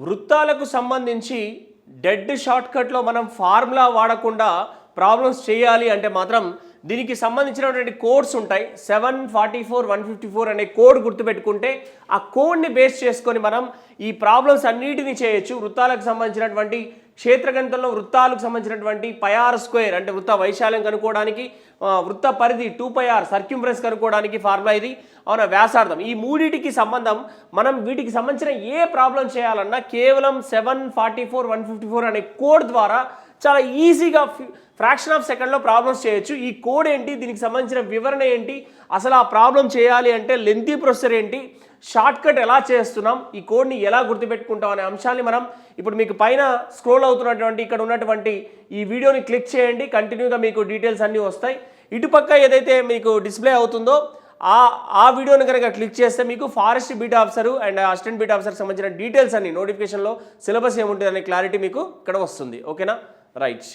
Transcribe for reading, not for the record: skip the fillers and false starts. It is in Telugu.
వృత్తాలకు సంబంధించి డెడ్ షార్ట్కట్లో మనం ఫార్ములా వాడకుండా ప్రాబ్లమ్స్ చేయాలి అంటే మాత్రం దీనికి సంబంధించినటువంటి కోడ్స్ ఉంటాయి. 744 154 అనే కోడ్ గుర్తుపెట్టుకుంటే ఆ కోడ్ని బేస్ చేసుకొని మనం ఈ ప్రాబ్లమ్స్ అన్నిటినీ చేయొచ్చు. వృత్తాలకు సంబంధించినటువంటి క్షేత్రగణితంలో వృత్తాలకు సంబంధించినటువంటి పైఆర్ స్క్వేర్ అంటే వృత్త వైశాల్యం కనుక్కోవడానికి, వృత్త పరిధి 2πr సర్క్యూంఫరెన్స్ కనుక్కోవడానికి ఫార్ములా ఇది. అవునా, వ్యాసార్థం, ఈ మూడింటికి సంబంధం. మనం వీటికి సంబంధించిన ఏ ప్రాబ్లం చేయాలన్నా కేవలం 744 154 అనే కోడ్ ద్వారా చాలా ఈజీగా ఫ్రాక్షన్ ఆఫ్ సెకండ్లో ప్రాబ్లమ్స్ చేయొచ్చు. ఈ కోడ్ ఏంటి, దీనికి సంబంధించిన వివరణ ఏంటి, అసలు ఆ ప్రాబ్లం చేయాలి అంటే లెంతీ ప్రొసెసర్ ఏంటి, షార్ట్ కట్ ఎలా చేస్తున్నాం, ఈ కోడ్ని ఎలా గుర్తుపెట్టుకుంటాం అనే అంశాన్ని మనం ఇప్పుడు మీకు పైన స్క్రోల్ అవుతున్నటువంటి ఇక్కడ ఉన్నటువంటి ఈ వీడియోని క్లిక్ చేయండి. కంటిన్యూగా మీకు డీటెయిల్స్ అన్నీ వస్తాయి. ఇటుపక్క ఏదైతే మీకు డిస్ప్లే అవుతుందో ఆ వీడియోని కనుక క్లిక్ చేస్తే మీకు forest beat officer and assistant beat ఆఫీసర్కి సంబంధించిన డీటెయిల్స్ అన్ని నోటిఫికేషన్లో సిలబస్ ఏముంటుంది అనే క్లారిటీ మీకు ఇక్కడ వస్తుంది. ఓకేనా, రైట్.